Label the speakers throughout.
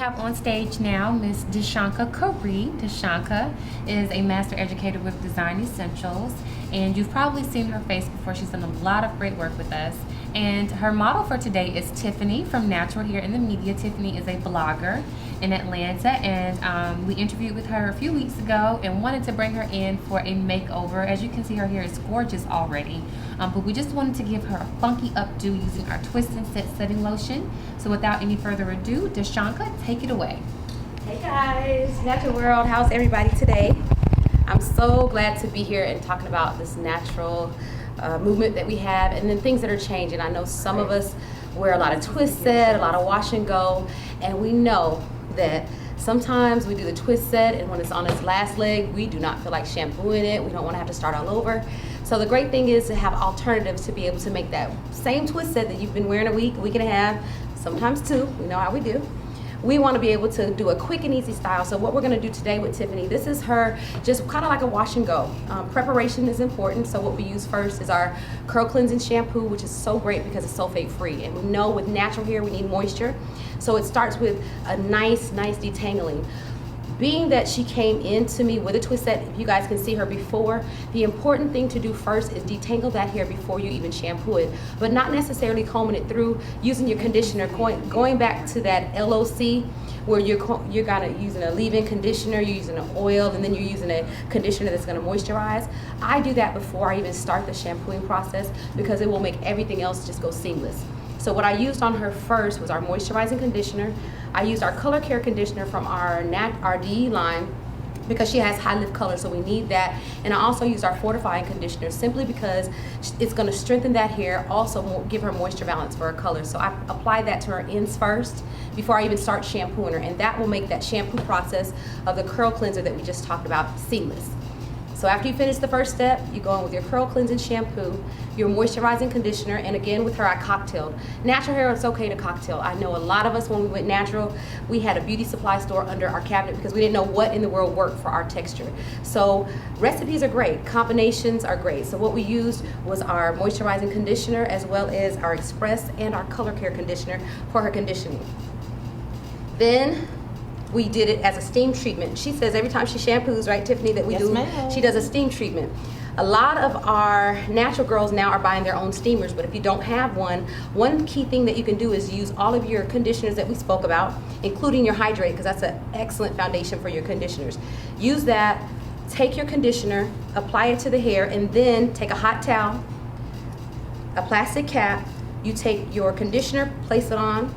Speaker 1: have on stage now Miss Deshonica Green. Deshonica is a master educator with Design Essentials, and you've probably seen her face before. She's done a lot of great work with us. And her model for today is Tiffany from Natural Hair in the Media. Tiffany is a blogger in Atlanta, and we interviewed with her a few weeks ago and wanted to bring her in for a makeover. As you can see, her hair is gorgeous already, but we just wanted to give her a funky updo using our Twist and Set setting lotion. So without any further ado, Deshonica, take it away.
Speaker 2: Hey guys, Natural World, how's everybody today? I'm so glad to be here and talking about this natural movement that we have, and then things that are changing. I know some of us wear a lot of twist set, a lot of wash and go, and we know that sometimes we do the twist set, and when it's on its last leg, we do not feel like shampooing it. We don't want to have to start all over. So the great thing is to have alternatives to be able to make that same twist set that you've been wearing a week and a half, sometimes two. We know how we do. We want to be able to do a quick and easy style. So what we're going to do today with Tiffany, this is her just kind of like a wash and go. Preparation is important. So what we use first is our curl cleansing shampoo, which is so great because it's sulfate free. And we know with natural hair we need moisture. So it starts with a nice detangling. Being that she came into me with a twist set, if you guys can see her before, the important thing to do first is detangle that hair before you even shampoo it, but not necessarily combing it through, using your conditioner, going back to that LOC where you're gonna using a leave-in conditioner, you're using an oil, and then you're using a conditioner that's gonna moisturize. I do that before I even start the shampooing process because it will make everything else just go seamless. So what I used on her first was our moisturizing conditioner. I used our color care conditioner from our DE line because she has high lift color, so we need that. And I also used our fortifying conditioner simply because it's going to strengthen that hair, also give her moisture balance for her color. So I applied that to her ends first before I even start shampooing her, and that will make that shampoo process of the curl cleanser that we just talked about seamless. So after you finish the first step, you go in with your curl cleansing shampoo, your moisturizing conditioner, and again with her I cocktailed. Natural hair, it's okay to cocktail. I know a lot of us when we went natural, we had a beauty supply store under our cabinet because we didn't know what in the world worked for our texture. So recipes are great, combinations are great. So what we used was our moisturizing conditioner as well as our Express and our color care conditioner for her conditioning. Then we did it as a steam treatment. She says every time she shampoos, right, Tiffany, that we do, she does a steam treatment. A lot of our natural girls now are buying their own steamers, but if you don't have one key thing that you can do is use all of your conditioners that we spoke about, including your Hydrate, because that's an excellent foundation for your conditioners. Use that, take your conditioner, apply it to the hair, and then take a hot towel, a plastic cap, you take your conditioner, place it on,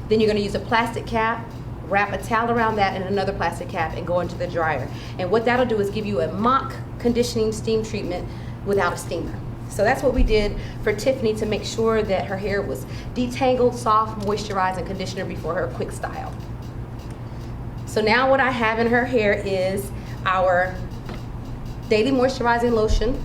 Speaker 2: then you're gonna use a plastic cap, wrap a towel around that and another plastic cap and go into the dryer. And what that'll do is give you a mock conditioning steam treatment without a steamer. So that's what we did for Tiffany to make sure that her hair was detangled, soft, moisturized, and conditioner before her quick style. So now what I have in her hair is our daily moisturizing lotion,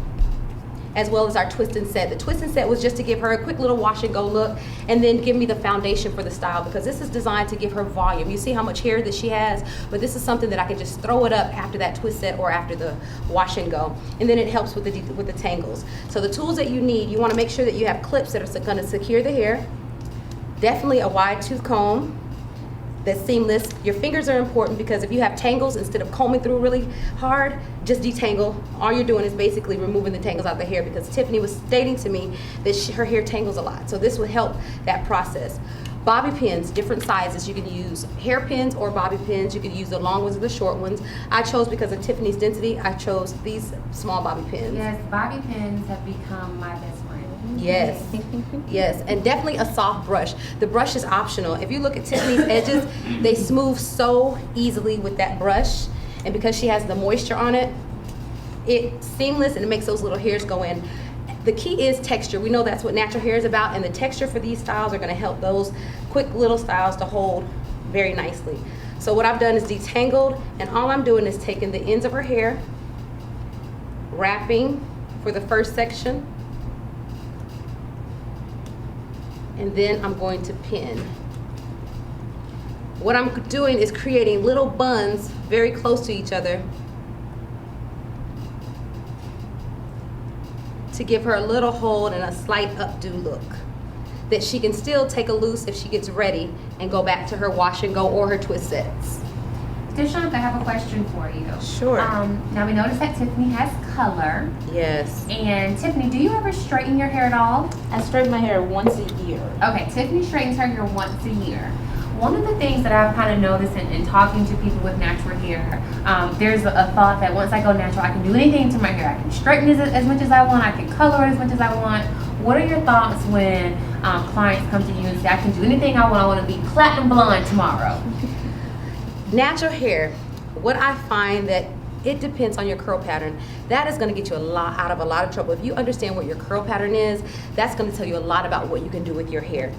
Speaker 2: as well as our twist and set. The twist and set was just to give her a quick little wash and go look and then give me the foundation for the style because this is designed to give her volume. You see how much hair that she has, but this is something that I can just throw it up after that twist set or after the wash and go. And then it helps with the tangles. So the tools that you need, you wanna make sure that you have clips that are gonna secure the hair. Definitely a wide tooth comb that's seamless. Your fingers are important because if you have tangles, instead of combing through really hard, just detangle. All you're doing is basically removing the tangles out of the hair because Tiffany was stating to me that her hair tangles a lot. So this would help that process. Bobby pins, different sizes. You can use hairpins or bobby pins. You can use the long ones or the short ones. I chose, because of Tiffany's density, I chose these small bobby pins.
Speaker 1: Yes, bobby pins have become my best friend.
Speaker 2: Yes, yes, and definitely a soft brush. The brush is optional. If you look at Tiffany's edges, they smooth so easily with that brush, and because she has the moisture on it, it's seamless and it makes those little hairs go in. The key is texture. We know that's what natural hair is about, and the texture for these styles are gonna help those quick little styles to hold very nicely. So what I've done is detangled, and all I'm doing is taking the ends of her hair, wrapping for the first section, and then I'm going to pin. What I'm doing is creating little buns very close to each other to give her a little hold and a slight updo look. that she can still take a loose if she gets ready and go back to her wash and go or her twist sets.
Speaker 1: Deshonica, I have a question for you.
Speaker 2: Sure.
Speaker 1: Now we noticed that Tiffany has color.
Speaker 2: Yes.
Speaker 1: And Tiffany, do you ever straighten your hair at all?
Speaker 3: I straighten my hair once a year.
Speaker 1: Okay, Tiffany straightens her hair once a year. One of the things that I've kind of noticed in talking to people with natural hair, there's a thought that once I go natural, I can do anything to my hair. I can straighten it as much as I want. I can color it as much as I want. What are your thoughts when clients come to you and say, I can do anything I want. I want to be platinum blonde tomorrow?
Speaker 2: Natural hair, what I find that it depends on your curl pattern. That is going to get you out of a lot of trouble. If you understand what your curl pattern is, that's going to tell you a lot about what you can do with your hair.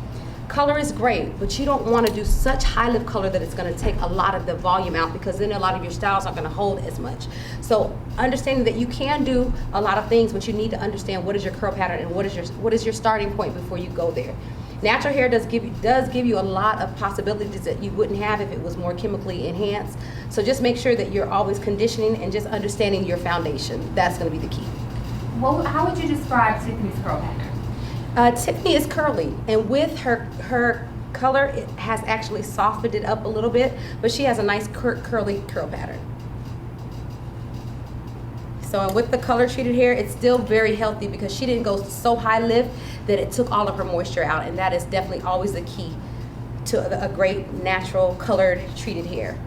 Speaker 2: Color is great, but you don't want to do such high lift color that it's going to take a lot of the volume out, because then a lot of your styles aren't going to hold as much. So understanding that you can do a lot of things, but you need to understand what is your curl pattern and what is your starting point before you go there. Natural hair does give you a lot of possibilities that you wouldn't have if it was more chemically enhanced. So just make sure that you're always conditioning and just understanding your foundation. That's going to be the key.
Speaker 1: Well, how would you describe Tiffany's curl pattern?
Speaker 2: Tiffany is curly, and with her color, it has actually softened it up a little bit, but she has a nice curly curl pattern. So with the color treated hair, it's still very healthy because she didn't go so high lift that it took all of her moisture out, and that is definitely always the key to a great natural colored treated hair.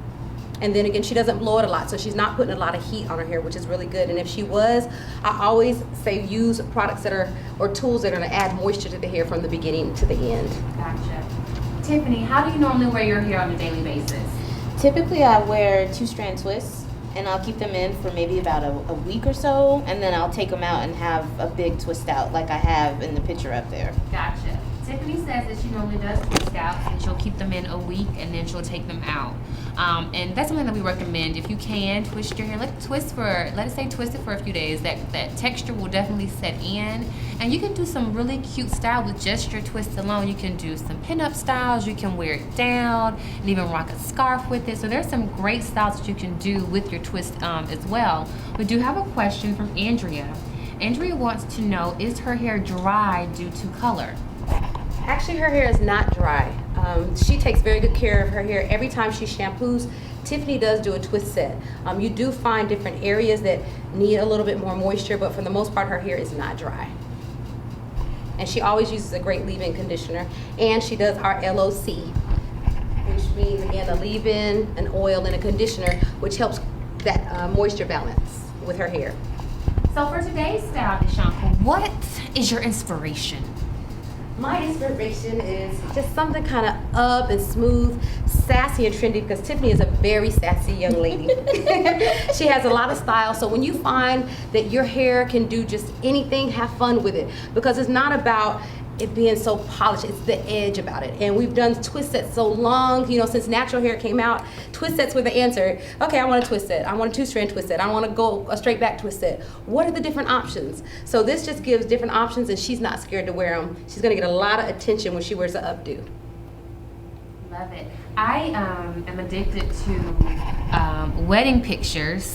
Speaker 2: And then again, she doesn't blow it a lot, so she's not putting a lot of heat on her hair, which is really good. And if she was, I always say use products or tools that are going to add moisture to the hair from the beginning to the end.
Speaker 1: Gotcha. Tiffany, how do you normally wear your hair on a daily basis?
Speaker 3: Typically I wear 2-strand twists, and I'll keep them in for maybe about a week or so, and then I'll take them out and have a big twist out like I have in the picture up there.
Speaker 1: Gotcha. Tiffany says that she normally does twist outs, and she'll keep them in a week and then she'll take them out. And that's something that we recommend. If you can twist your hair, let it stay twisted for a few days. That texture will definitely set in, and you can do some really cute style with just your twist alone. You can do some pinup styles. You can wear it down and even rock a scarf with it. So there's some great styles that you can do with your twist as well. We do have a question from Andrea. Andrea wants to know, is her hair dry due to color?
Speaker 2: Actually, her hair is not dry. She takes very good care of her hair. Every time she shampoos, Tiffany does do a twist set. You do find different areas that need a little bit more moisture, but for the most part, her hair is not dry. And she always uses a great leave-in conditioner. And she does our LOC, which means, again, a leave-in, an oil, and a conditioner, which helps that moisture balance with her hair.
Speaker 1: So for today's style, Deshonica, what is your inspiration?
Speaker 2: My inspiration is just something kind of up and smooth, sassy and trendy, because Tiffany is a very sassy young lady. She has a lot of style, so when you find that your hair can do just anything, have fun with it, because it's not about it being so polished, it's the edge about it. And we've done twist sets so long, since natural hair came out, twist sets were the answer. Okay, I want a twist set, I want a 2-strand twist set, I want to go a straight back twist set. What are the different options? So this just gives different options, and she's not scared to wear them. She's going to get a lot of attention when she wears the updo.
Speaker 1: Love it. I am addicted to wedding pictures,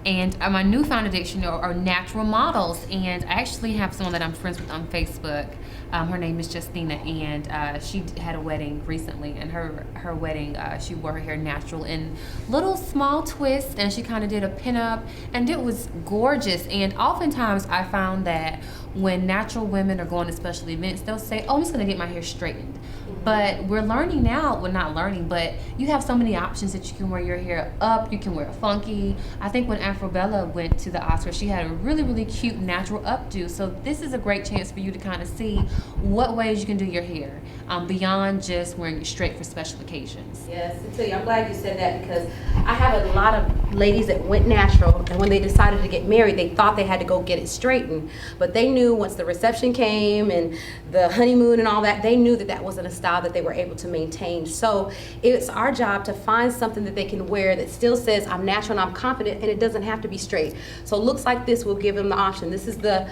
Speaker 1: and my newfound addiction are natural models. And I actually have someone that I'm friends with on Facebook. Her name is Justina, and she had a wedding recently, and her wedding, she wore her hair natural in little small twists, and she kind of did a pinup, and it was gorgeous. And oftentimes I found that when natural women are going to special events, they'll say, oh, I'm just going to get my hair straightened. But we're learning now, well, not learning, but you have so many options that you can wear your hair up, you can wear it funky. I think when Afrobella went to the Oscars, she had a really, really cute natural updo. So this is a great chance for you to kind of see what ways you can do your hair beyond just wearing it straight for special occasions.
Speaker 2: Yes, I tell you, I'm glad you said that, because I have a lot of ladies that went natural, and when they decided to get married, they thought they had to go get it straightened. But they knew once the reception came and the honeymoon and all that, they knew that that wasn't a style that they were able to maintain. So it's our job to find something that they can wear that still says I'm natural and I'm confident, and it doesn't have to be straight. So looks like this will give them the option. This is the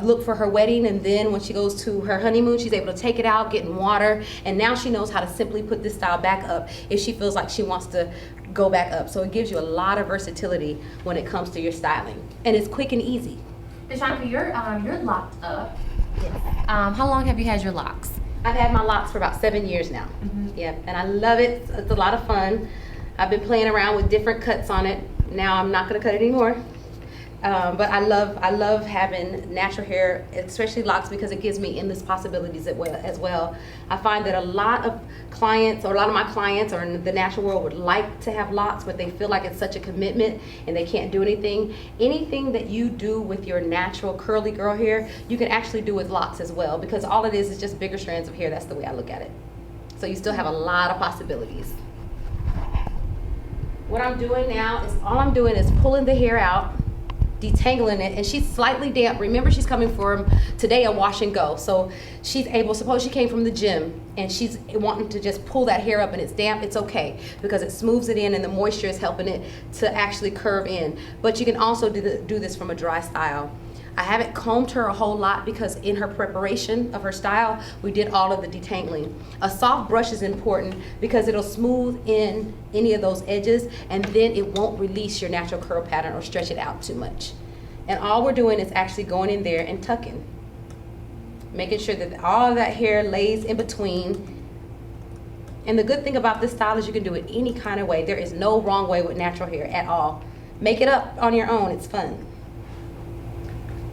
Speaker 2: look for her wedding, and then when she goes to her honeymoon, she's able to take it out, get in water, and now she knows how to simply put this style back up if she feels like she wants to go back up. So it gives you a lot of versatility when it comes to your styling, and it's quick and easy.
Speaker 1: Deshonica, you're locked up. How long have you had your locks?
Speaker 2: I've had my locks for about 7 years now. Yeah, and I love it. It's a lot of fun. I've been playing around with different cuts on it. Now I'm not gonna cut it anymore. But I love having natural hair, especially locks, because it gives me endless possibilities as well. I find that a lot of my clients or in the natural world would like to have locks, but they feel like it's such a commitment and they can't do anything. Anything that you do with your natural curly girl hair, you can actually do with locks as well, because all it is just bigger strands of hair. That's the way I look at it. So you still have a lot of possibilities. What I'm doing now is pulling the hair out, detangling it, and she's slightly damp. Remember, she's coming from today a wash and go, so she's able, suppose she came from the gym and she's wanting to just pull that hair up and it's damp, it's okay, because it smooths it in and the moisture is helping it to actually curve in. But you can also do this from a dry style. I haven't combed her a whole lot because in her preparation of her style, we did all of the detangling. A soft brush is important because it'll smooth in any of those edges, and then it won't release your natural curl pattern or stretch it out too much. And all we're doing is actually going in there and tucking, making sure that all of that hair lays in between. And the good thing about this style is you can do it any kind of way. There is no wrong way with natural hair at all. Make it up on your own, it's fun.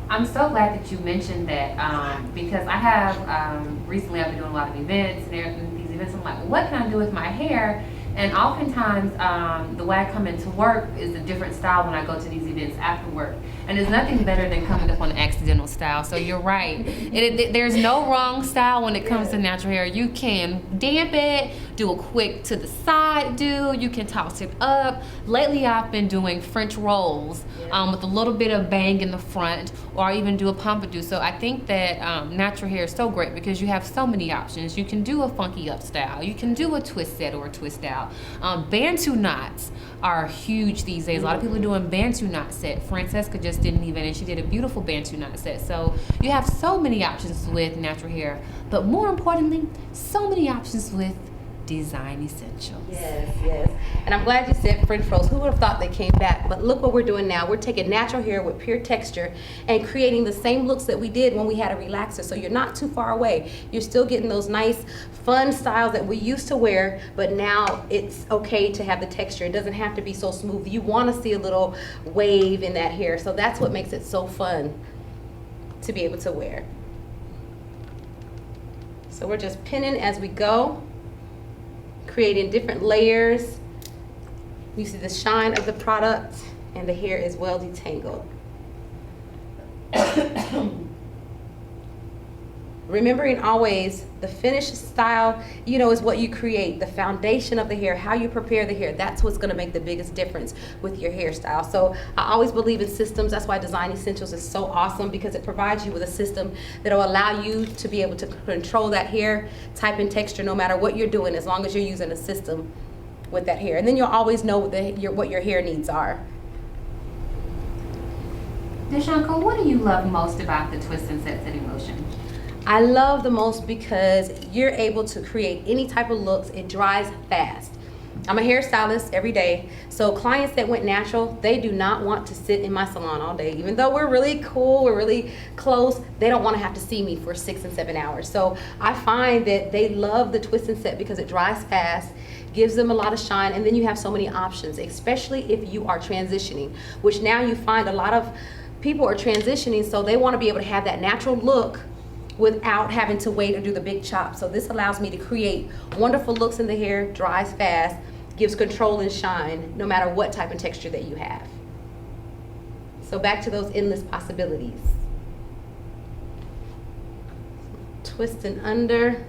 Speaker 1: I'm so glad that you mentioned that because I have recently I've been doing a lot of events, and these events I'm like, well, what can I do with my hair? And oftentimes the way I come into work is a different style when I go to these events after work. And there's nothing better than coming up on an accidental style. So you're right. There's no wrong style when it comes to natural hair. You can damp it, do a quick to the side do, you can toss it up. Lately I've been doing French rolls with a little bit of bang in the front, or even do a pompadour. So I think that natural hair is so great because you have so many options. You can do a funky up style, you can do a twist set or a twist out. Bantu knots are huge these days. A lot of people are doing Bantu knot set. Francesca just did an event and she did a beautiful Bantu knot set. So you have so many options with natural hair, but more importantly, so many options with Design Essentials.
Speaker 2: Yes. And I'm glad you said French rolls. Who would have thought they came back? But look what we're doing now. We're taking natural hair with pure texture and creating the same looks that we did when we had a relaxer. So you're not too far away. You're still getting those nice, fun styles that we used to wear, but now it's okay to have the texture. It doesn't have to be so smooth. You want to see a little wave in that hair. So that's what makes it so fun to be able to wear. So we're just pinning as we go, creating different layers. You see the shine of the product, and the hair is well detangled. Remembering always the finished style, is what you create, the foundation of the hair, how you prepare the hair. That's what's gonna make the biggest difference with your hairstyle. So I always believe in systems. That's why Design Essentials is so awesome, because it provides you with a system that'll allow you to be able to control that hair type and texture no matter what you're doing, as long as you're using a system with that hair. And then you'll always know what your hair needs are.
Speaker 1: Deshonica, what do you love most about the Twist and Set Setting Lotion?
Speaker 2: I love the most because you're able to create any type of looks. It dries fast. I'm a hairstylist every day, so clients that went natural, they do not want to sit in my salon all day. Even though we're really cool, we're really close, they don't want to have to see me for 6 and 7 hours. So I find that they love the Twist and Set because it dries fast, gives them a lot of shine, and then you have so many options, especially if you are transitioning, which now you find a lot of people are transitioning, so they want to be able to have that natural look without having to wait or do the big chop. So this allows me to create wonderful looks in the hair, dries fast, gives control and shine no matter what type of texture that you have. So back to those endless possibilities. Twisting under.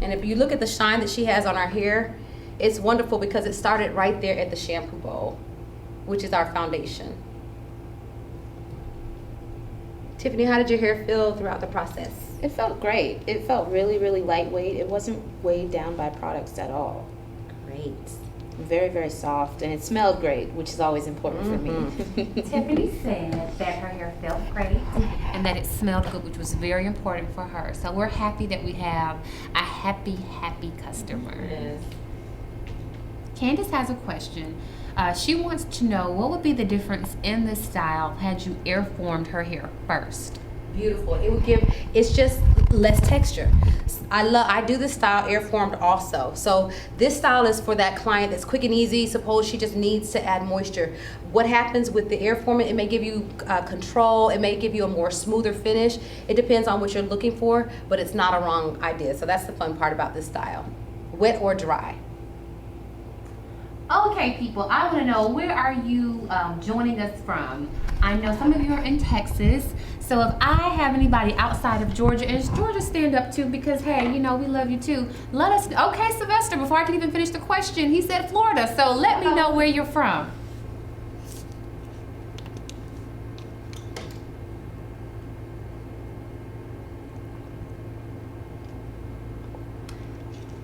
Speaker 2: And if you look at the shine that she has on her hair, it's wonderful because it started right there at the shampoo bowl, which is our foundation. Tiffany, how did your hair feel throughout the process?
Speaker 3: It felt great. It felt really, really lightweight. It wasn't weighed down by products at all.
Speaker 2: Great.
Speaker 3: Very, very soft, and it smelled great, which is always important for me.
Speaker 1: Tiffany said that her hair felt great and that it smelled good, which was very important for her. So we're happy that we have a happy, happy customer.
Speaker 2: Yes.
Speaker 1: Candace has a question. She wants to know what would be the difference in this style had you air formed her hair first.
Speaker 2: Beautiful. It would give, it's just less texture. I do this style air formed also. So this style is for that client that's quick and easy. Suppose she just needs to add moisture. What happens with the air forming, it may give you control, it may give you a more smoother finish. It depends on what you're looking for, but it's not a wrong idea. So that's the fun part about this style. Wet or dry.
Speaker 1: Okay, people, I want to know, where are you joining us from? I know some of you are in Texas, so if I have anybody outside of Georgia, and Georgia stand up too, because hey, you know, we love you too. Let us, okay, Sylvester, before I can even finish the question, he said Florida, so let me know where you're from.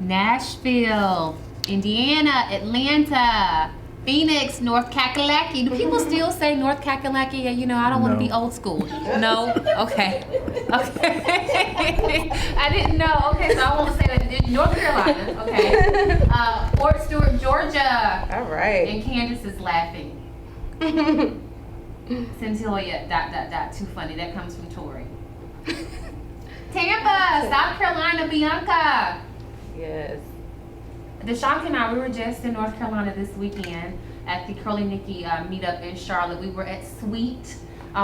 Speaker 1: Nashville, Indiana, Atlanta, Phoenix, North Kakalaki. Do people still say North Kakalaki? You know, I don't want to be old school. No? Okay. Okay. I didn't know. Okay, so I won't say that. North Carolina. Okay. Fort Stewart, Georgia.
Speaker 2: All right.
Speaker 1: And Candace is laughing. Centillia, ... Too funny. That comes from Tori. Tampa, South Carolina, Bianca.
Speaker 2: Yes.
Speaker 1: Deshonica and I, we were just in North Carolina this weekend at the Curly Nikki meetup in Charlotte. We were at Sweet,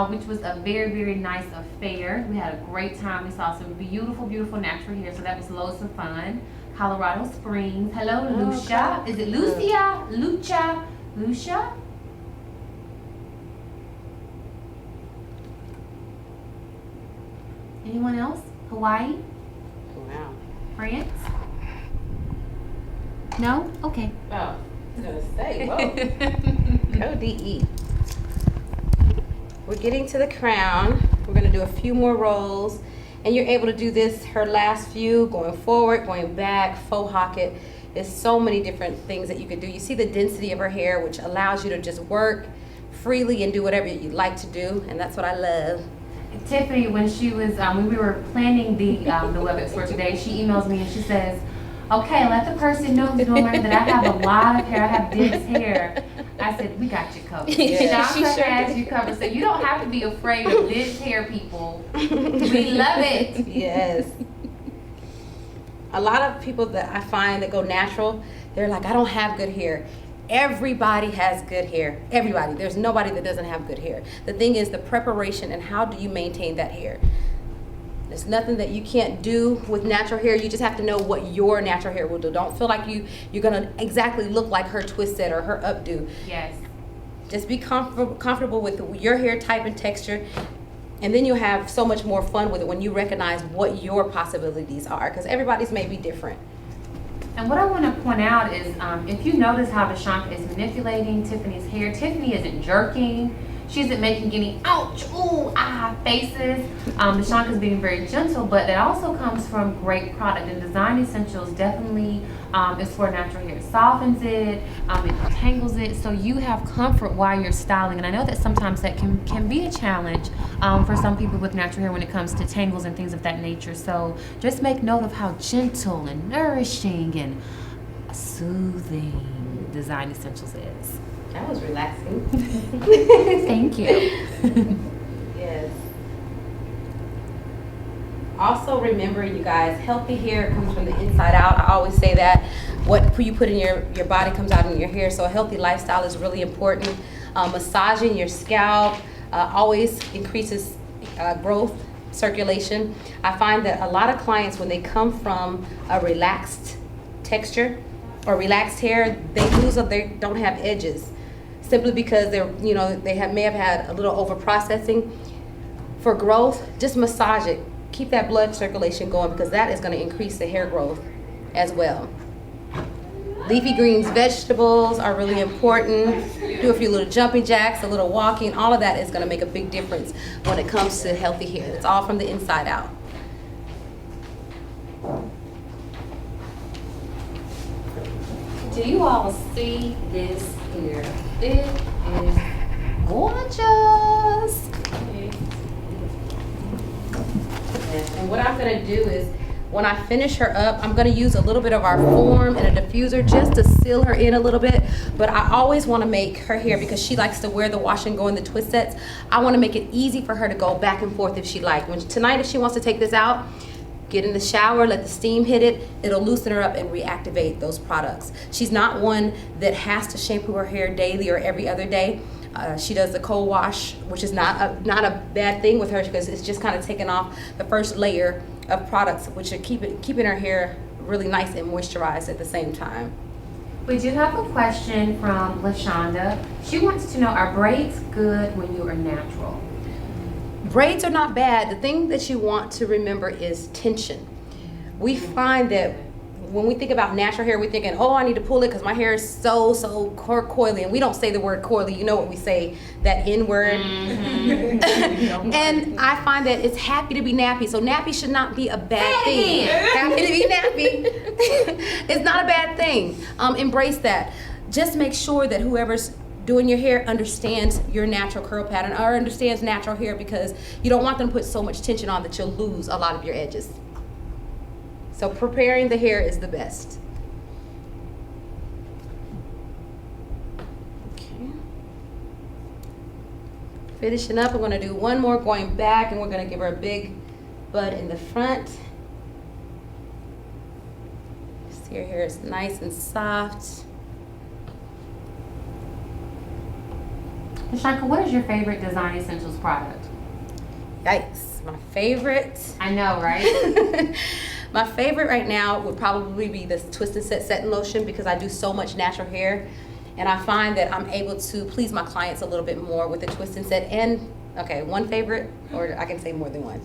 Speaker 1: which was a very, very nice affair. We had a great time. We saw some beautiful, beautiful natural hair, so that was loads of fun. Colorado Springs. Hello, Lucia.
Speaker 2: Okay.
Speaker 1: Is it Lucia? Lucia? Lucia? Anyone else? Hawaii?
Speaker 2: Wow.
Speaker 1: France? No? Okay.
Speaker 2: Oh, I was gonna say, whoa. ODE. We're getting to the crown. We're gonna do a few more rolls, and you're able to do this, her last few, going forward, going back, faux hawk it. There's so many different things that you could do. You see the density of her hair, which allows you to just work freely and do whatever you'd like to do, and that's what I love.
Speaker 1: Tiffany, when she was, when we were planning the WebEx for today, she emails me and she says, okay, let the person know who's doing that I have a lot of hair, I have dense hair. I said, we got you covered.
Speaker 2: Yeah,
Speaker 1: Shanta has you covered, so you don't have to be afraid of dense hair, people. We love it.
Speaker 2: Yes. A lot of people that I find that go natural, they're like, I don't have good hair. Everybody has good hair. Everybody. There's nobody that doesn't have good hair. The thing is the preparation and how do you maintain that hair. There's nothing that you can't do with natural hair. You just have to know what your natural hair will do. Don't feel like you're going to exactly look like her twist set or her updo.
Speaker 1: Yes.
Speaker 2: Just be comfortable with your hair type and texture, and then you'll have so much more fun with it when you recognize what your possibilities are, because everybody's may be different.
Speaker 1: And what I want to point out is, if you notice how Deshonica is manipulating Tiffany's hair, Tiffany isn't jerking. She isn't making any ouch, ooh, ah faces. Deshonica is being very gentle, but that also comes from great product. And Design Essentials definitely is for natural hair. It softens it, it tangles it, so you have comfort while you're styling. And I know that sometimes that can be a challenge for some people with natural hair when it comes to tangles and things of that nature. So just make note of how gentle and nourishing and soothing Design Essentials is.
Speaker 2: That was relaxing.
Speaker 1: Thank you.
Speaker 2: Yes. Also remember, you guys, healthy hair comes from the inside out. I always say that. What you put in your body comes out in your hair, so a healthy lifestyle is really important. Massaging your scalp always increases growth, circulation. I find that a lot of clients, when they come from a relaxed texture or relaxed hair, they don't have edges. Simply because they may have had a little over processing. For growth, just massage it. Keep that blood circulation going, because that is going to increase the hair growth as well. Leafy greens, vegetables are really important. Do a few little jumping jacks, a little walking. All of that is going to make a big difference when it comes to healthy hair. It's all from the inside out.
Speaker 1: Do you all see this here? It is gorgeous.
Speaker 2: And what I'm going to do is, When I finish her up, I'm gonna use a little bit of our form and a diffuser just to seal her in a little bit. But I always wanna make her hair, because she likes to wear the wash and go in the twist sets, I wanna make it easy for her to go back and forth if she likes. Tonight, if she wants to take this out, get in the shower, let the steam hit it, it'll loosen her up and reactivate those products. She's not one that has to shampoo her hair daily or every other day. She does the cold wash, which is not a bad thing with her, because it's just kind of taking off the first layer of products, which are keeping her hair really nice and moisturized at the same time.
Speaker 1: We do have a question from LaShonda. She wants to know, are braids good when you are natural?
Speaker 2: Braids are not bad. The thing that you want to remember is tension. We find that when we think about natural hair, we're thinking, oh, I need to pull it because my hair is so coily. And we don't say the word coily. You know what we say, that N word. Mm-hmm. And I find that it's happy to be nappy. So nappy should not be a bad thing. Happy to be nappy. It's not a bad thing. Embrace that. Just make sure that whoever's doing your hair understands your natural curl pattern or understands natural hair, because you don't want them to put so much tension on that you'll lose a lot of your edges. So preparing the hair is the best. Okay. Finishing up, we're going to do one more going back, and we're going to give her a big bud in the front. See, her hair is nice and soft.
Speaker 1: Deshonica, what is your favorite Design Essentials product?
Speaker 2: Yikes, my favorite.
Speaker 1: I know, right?
Speaker 2: My favorite right now would probably be this Twist and Set Setting Lotion, because I do so much natural hair, and I find that I'm able to please my clients a little bit more with the Twist and Set. And, okay, one favorite, or I can say more than one.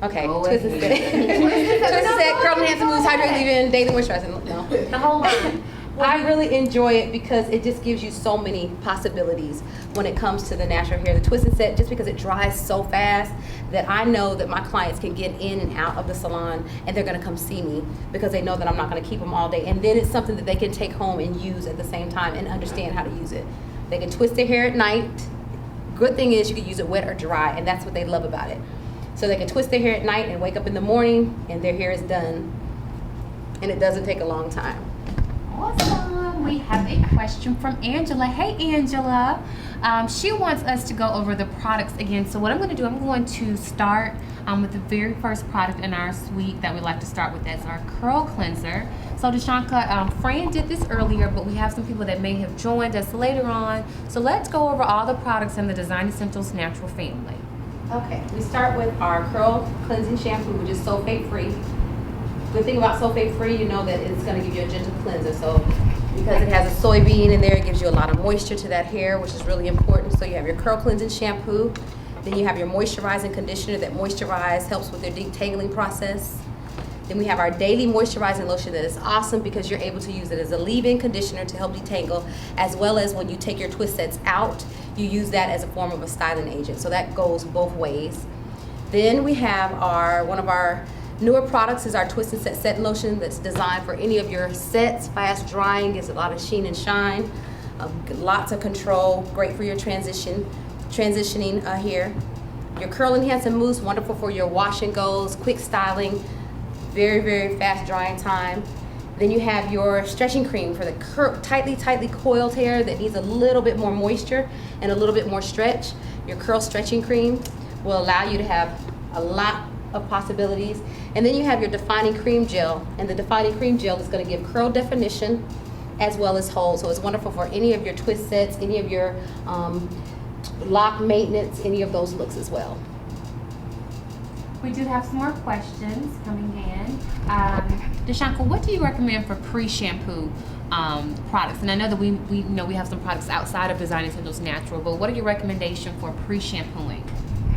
Speaker 2: Okay, Twist and Set. Twist and Set, Curl Enhancing Mousse, Hydrate Leave-In, Daily Moisturizing. No.
Speaker 1: The whole line.
Speaker 2: I really enjoy it because it just gives you so many possibilities when it comes to the natural hair. The Twist and Set, just because it dries so fast that I know that my clients can get in and out of the salon, and they're gonna come see me because they know that I'm not gonna keep them all day. And then it's something that they can take home and use at the same time and understand how to use it. They can twist their hair at night. Good thing is you can use it wet or dry, and that's what they love about it. So they can twist their hair at night and wake up in the morning and their hair is done. And it doesn't take a long time.
Speaker 1: Awesome. We have a question from Angela. Hey, Angela. She wants us to go over the products again. So what I'm going to do, I'm going to start with the very first product in our suite that we like to start with. That's our curl cleanser. So Deshonica, Fran did this earlier, but we have some people that may have joined us later on. So let's go over all the products in the Design Essentials Natural family.
Speaker 2: Okay, we start with our curl cleansing shampoo, which is sulfate free. Good thing about sulfate free, you know that it's going to give you a gentle cleanser. So because it has a soybean in there, it gives you a lot of moisture to that hair, which is really important. So you have your curl cleansing shampoo, then you have your moisturizing conditioner that moisturizes, helps with your detangling process. Then we have our daily moisturizing lotion that is awesome because you're able to use it as a leave-in conditioner to help detangle, as well as when you take your twist sets out, you use that as a form of a styling agent. So that goes both ways. Then we have one of our newer products is our Twist and Set Setting Lotion that's designed for any of your sets. Fast drying, gives a lot of sheen and shine. Lots of control, great for your transitioning hair. Your Curl Enhancing Mousse, wonderful for your wash and goes, quick styling, very, very fast drying time. Then you have your stretching cream for the tightly coiled hair that needs a little bit more moisture and a little bit more stretch. Your curl stretching cream will allow you to have a lot of possibilities. And then you have your defining cream gel, and the defining cream gel is going to give curl definition as well as hold. So it's wonderful for any of your twist sets, any of your lock maintenance, any of those looks as well.
Speaker 1: We do have some more questions coming in. Deshonica, what do you recommend for pre-shampoo products? And I know that we know we have some products outside of Design Essentials Natural, but what are your recommendations for pre-shampooing?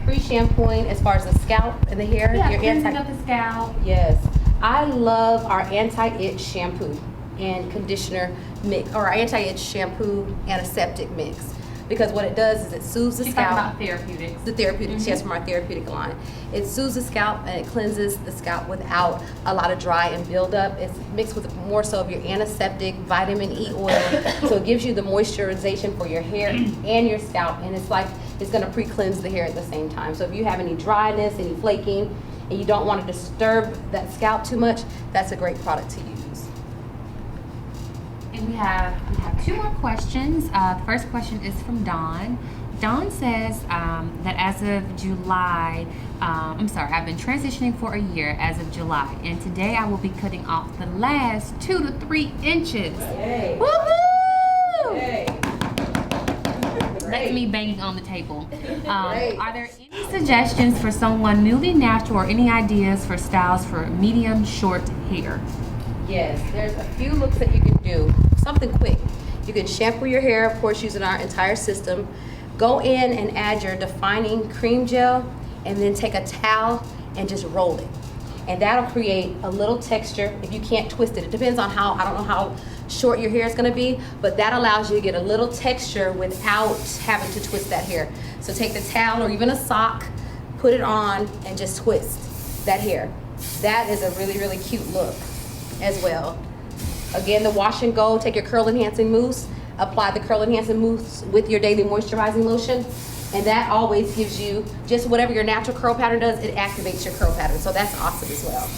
Speaker 2: Pre-shampooing as far as the scalp and the hair?
Speaker 1: Yeah, cleansing of the scalp.
Speaker 2: Yes. I love our anti-itch shampoo and conditioner mix, or our anti-itch shampoo antiseptic mix. Because what it does is it soothes the scalp.
Speaker 1: About therapeutics.
Speaker 2: The therapeutics, yes, from our therapeutic line. It soothes the scalp and it cleanses the scalp without a lot of dry and buildup. It's mixed with more so of your antiseptic vitamin E oil. So it gives you the moisturization for your hair and your scalp, and it's like it's going to pre-cleanse the hair at the same time. So if you have any dryness, any flaking, and you don't want to disturb that scalp too much, that's a great product to use.
Speaker 1: And we have 2 more questions. The first question is from Dawn. Dawn says that as of July, I've been transitioning for a year as of July, and today I will be cutting off the last 2 to 3 inches.
Speaker 2: Yay.
Speaker 1: Woohoo!
Speaker 2: Yay.
Speaker 1: That's me banging on the table. Are there any suggestions for someone newly natural or any ideas for styles for medium short hair?
Speaker 2: Yes, there's a few looks that you can do. Something quick. You can shampoo your hair, of course, using our entire system. Go in and add your defining cream gel, and then take a towel and just roll it. And that'll create a little texture. If you can't twist it, it depends on I don't know how short your hair is gonna be, but that allows you to get a little texture without having to twist that hair. So take the towel or even a sock, put it on, and just twist that hair. That is a really, really cute look as well. Again, the wash and go, take your curl enhancing mousse, apply the curl enhancing mousse with your daily moisturizing lotion, and that always gives you just whatever your natural curl pattern does, it activates your curl pattern. So that's awesome as well.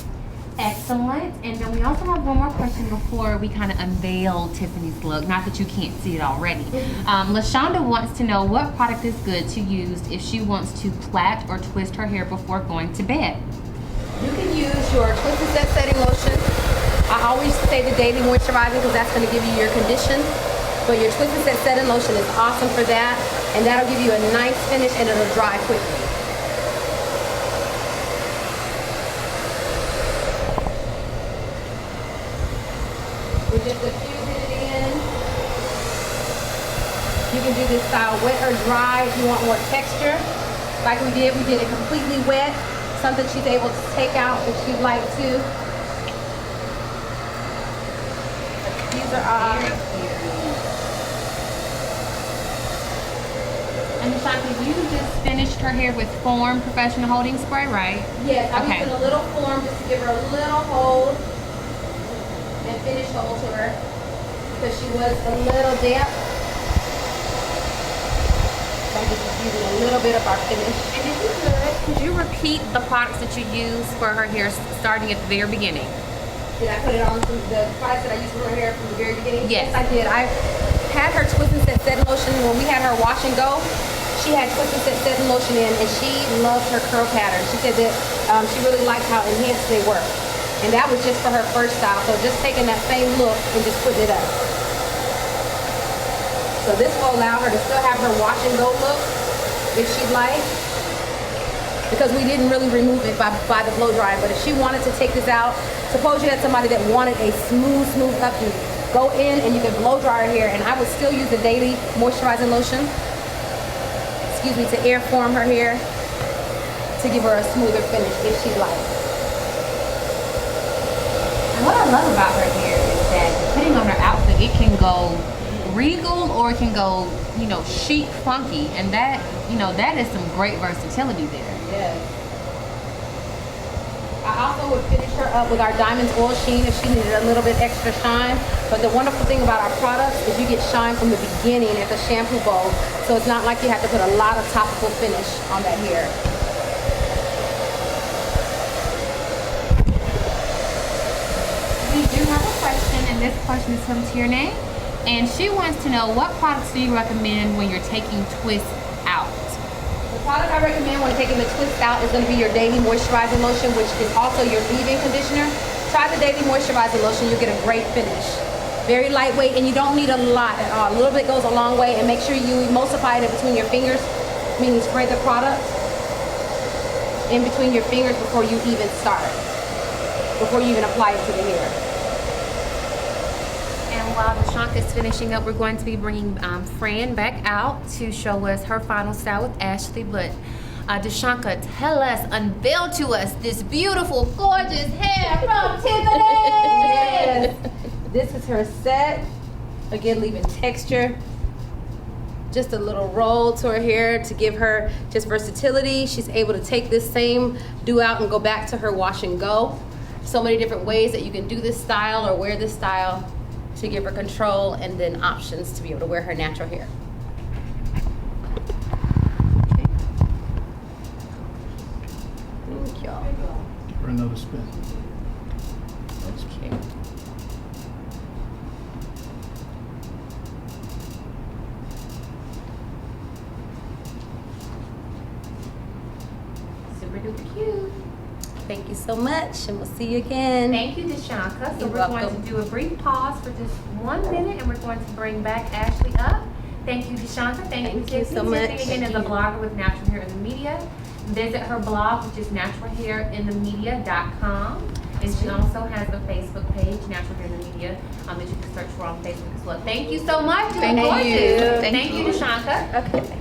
Speaker 1: Excellent. And then we also have one more question before we kind of unveil Tiffany's look. Not that you can't see it already. LaShonda wants to know what product is good to use if she wants to plait or twist her hair before going to bed.
Speaker 2: You can use your Twist and Set setting lotion. I always say the daily moisturizing because that's going to give you your condition. But your Twist and Set setting lotion is awesome for that, and that'll give you a nice finish and it'll dry quickly. We're just diffusing it in. You can do this style wet or dry if you want more texture. Like we did it completely wet. Something she's able to take out if she'd like to. These are
Speaker 1: And Shanta, you just finished her hair with Form Professional Holding Spray, right?
Speaker 2: Yes, I'm
Speaker 1: Okay.
Speaker 2: using a little form just to give her a little hold and finish hold to her because she was a little damp. So I'm just using a little bit of our finish.
Speaker 1: And if you could you repeat the products that you use for her hair starting at the very beginning?
Speaker 2: Did I put it on the products that I used for her hair from the very beginning?
Speaker 1: Yes.
Speaker 2: I did. I had her Twist and Set setting lotion when we had her wash and go. She had Twist and Set setting lotion in, and she loved her curl pattern. She said that she really liked how enhanced they were. And that was just for her first style. So just taking that same look and just putting it up. So this will allow her to still have her wash and go look if she'd like. Because we didn't really remove it by the blow dryer. But if she wanted to take this out, suppose you had somebody that wanted a smooth updo. Go in and you can blow dry her hair, and I would still use the daily moisturizing lotion, to air form her hair to give her a smoother finish if she'd like.
Speaker 1: And what I love about her hair is that depending on her outfit, it can go regal or it can go, chic, funky, and that is some great versatility there.
Speaker 2: Yes. I also would finish her up with our Diamonds Oil Sheen if she needed a little bit extra shine. But the wonderful thing about our products is you get shine from the beginning at the shampoo bowl. So it's not like you have to put a lot of topical finish on that hair.
Speaker 1: We do have a question, and this question is from Tierney. And she wants to know, what products do you recommend when you're taking twists out?
Speaker 2: The product I recommend when taking the twist out is going to be your daily moisturizing lotion, which is also your leave-in conditioner. Try the daily moisturizing lotion, you'll get a great finish. Very lightweight, and you don't need a lot at all. A little bit goes a long way, and make sure you emulsify it in between your fingers, meaning spread the product in between your fingers before you even apply it to the hair.
Speaker 1: And while Deshonica is finishing up, we're going to be bringing Fran back out to show us her final style with Ashley. But Deshonica, unveil to us this beautiful, gorgeous hair from Tiffany.
Speaker 2: Yes. This is her set. Again, leaving texture. Just a little roll to her hair to give her just versatility. She's able to take this same do out and go back to her wash and go. So many different ways that you can do this style or wear this style to give her control and then options to be able to wear her natural hair. Okay. Thank y'all.
Speaker 4: another spin.
Speaker 2: That's cute.
Speaker 1: Super duper cute.
Speaker 2: Thank you so much, and we'll see you again.
Speaker 1: Thank you, Deshonica. So
Speaker 2: You're
Speaker 1: we're going
Speaker 2: welcome.
Speaker 1: to do a brief pause for just 1 minute, and we're going to bring back Ashley up. Thank you, Deshonica. Thank you,
Speaker 2: Thank you
Speaker 1: Tiffany.
Speaker 2: so much.
Speaker 1: Tiffany again is a
Speaker 2: Thank you.
Speaker 1: blogger with Natural Hair in the Media. Visit her blog, which is naturalhairinthemedia.com. And she also has a Facebook page, Natural Hair in the Media, that you can search for on Facebook as well. Thank you so much. You
Speaker 3: Thank
Speaker 1: look gorgeous.
Speaker 3: you.
Speaker 1: Thank you, Deshonica.
Speaker 2: Okay.